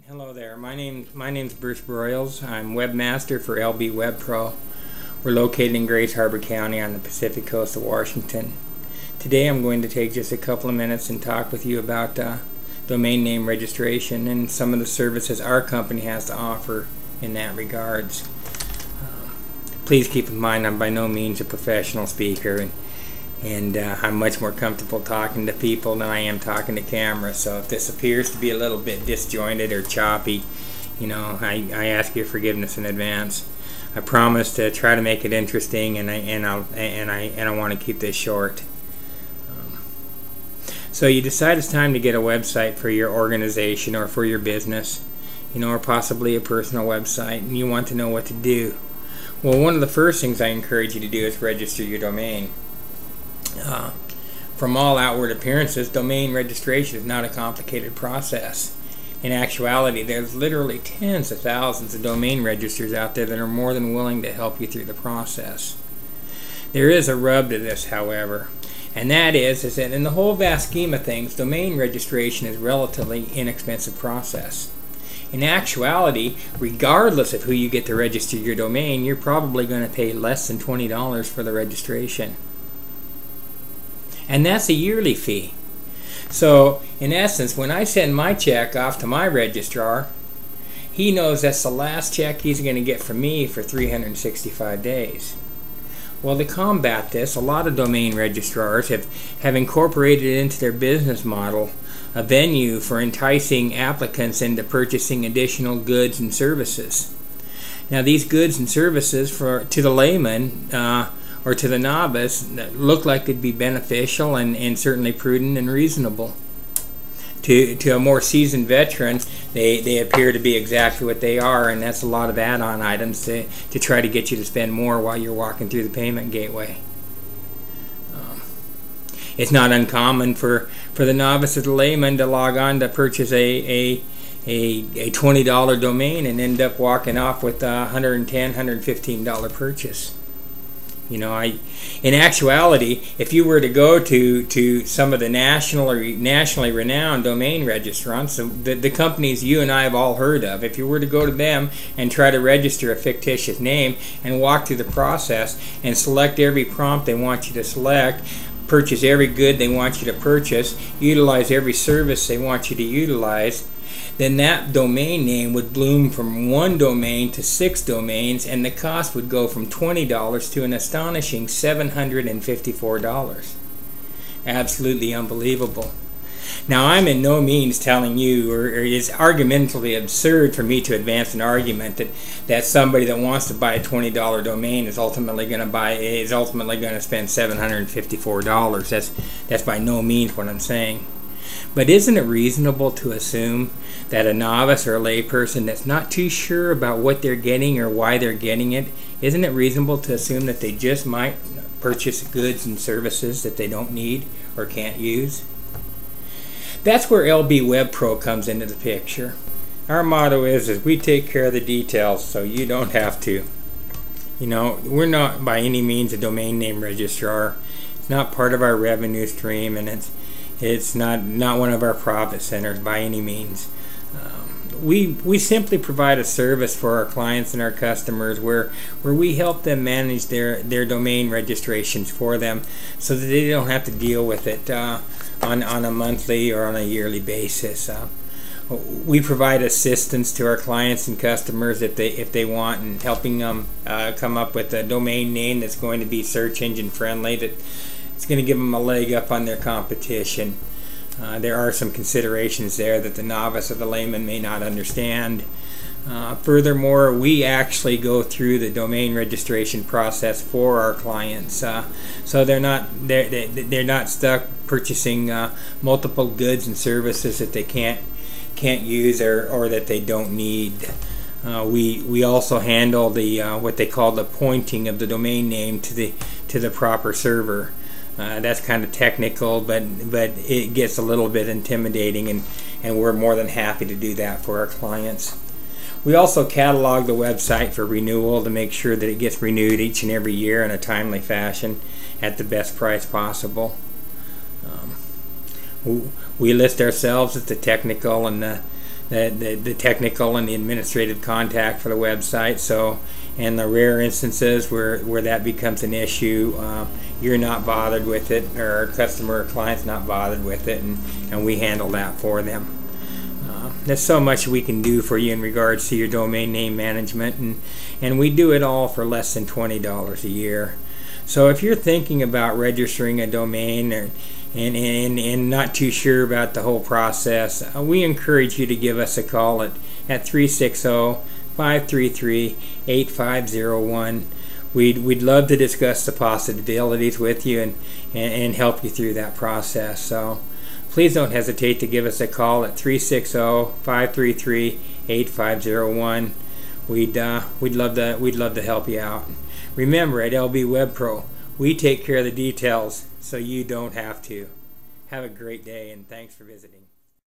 Hello there. My name's Bruce Broyles. I'm webmaster for LB Web Pro. We're located in Grays Harbor County on the Pacific Coast of Washington. Today I'm going to take just a couple of minutes and talk with you about domain name registration and some of the services our company has to offer in that regards. Please keep in mind I'm by no means a professional speaker, and I'm much more comfortable talking to people than I am talking to camera. So if this appears to be a little bit disjointed or choppy, I ask your forgiveness in advance. I promise to try to make it interesting, and I want to keep this short. So you decide it's time to get a website for your organization or for your business, or possibly a personal website, and you want to know what to do. Well, one of the first things I encourage you to do is register your domain. From all outward appearances, domain registration is not a complicated process. In actuality, there's literally tens of thousands of domain registers out there that are more than willing to help you through the process. There is a rub to this, however, and that is that in the whole vast scheme of things, domain registration is a relatively inexpensive process. In actuality, regardless of who you get to register your domain, you're probably going to pay less than $20 for the registration. And that's a yearly fee. So, in essence, when I send my check off to my registrar, he knows that's the last check he's going to get from me for 365 days. Well, to combat this, a lot of domain registrars have incorporated into their business model a venue for enticing applicants into purchasing additional goods and services. Now, these goods and services, to the layman or to the novice, look like they'd be beneficial and certainly prudent and reasonable. To a more seasoned veteran, they appear to be exactly what they are, and that's a lot of add-on items to try to get you to spend more while you're walking through the payment gateway. It's not uncommon for the novice or the layman to log on to purchase a $20 domain and end up walking off with a $110, $115 purchase. In actuality, if you were to go to some of the nationally renowned domain registrants, the companies you and I have all heard of, if you were to go to them and try to register a fictitious name and walk through the process and select every prompt they want you to select, purchase every good they want you to purchase, utilize every service they want you to utilize, then that domain name would bloom from one domain to 6 domains, and the cost would go from $20 to an astonishing $754. Absolutely unbelievable. Now, I'm in no means telling you, or it is argumentatively absurd for me to advance an argument that somebody that wants to buy a $20 domain is ultimately going to spend $754. That's by no means what I'm saying. But isn't it reasonable to assume that a novice or a layperson that's not too sure about what they're getting or why they're getting it, isn't it reasonable to assume that they just might purchase goods and services that they don't need or can't use? That's where LB Web Pro comes into the picture. Our motto is we take care of the details so you don't have to. We're not by any means a domain name registrar. It's not part of our revenue stream, and it's not one of our profit centers by any means. We simply provide a service for our clients and our customers where we help them manage their domain registrations for them so that they don't have to deal with it on a monthly or on a yearly basis. We provide assistance to our clients and customers if they want, and helping them come up with a domain name that's going to be search engine friendly, that it's going to give them a leg up on their competition. There are some considerations there that the novice or the layman may not understand. Furthermore, we actually go through the domain registration process for our clients, so they're not stuck purchasing multiple goods and services that they can't use or that they don't need. We also handle the what they call the pointing of the domain name to the proper server. That's kind of technical, but it gets a little bit intimidating, and we're more than happy to do that for our clients. We also catalog the website for renewal to make sure that it gets renewed each and every year in a timely fashion at the best price possible. We list ourselves as the technical and the technical and the administrative contact for the website. So, in the rare instances where that becomes an issue, you're not bothered with it, or our customer or client's not bothered with it, and we handle that for them. There's so much we can do for you in regards to your domain name management, and we do it all for less than $20 a year. So if you're thinking about registering a domain and not too sure about the whole process, we encourage you to give us a call at 360-533-8501. We'd love to discuss the possibilities with you and help you through that process. So please don't hesitate to give us a call at 360-533-8501. We'd love to help you out. Remember, at LB Web Pro, we take care of the details so you don't have to. Have a great day, and thanks for visiting.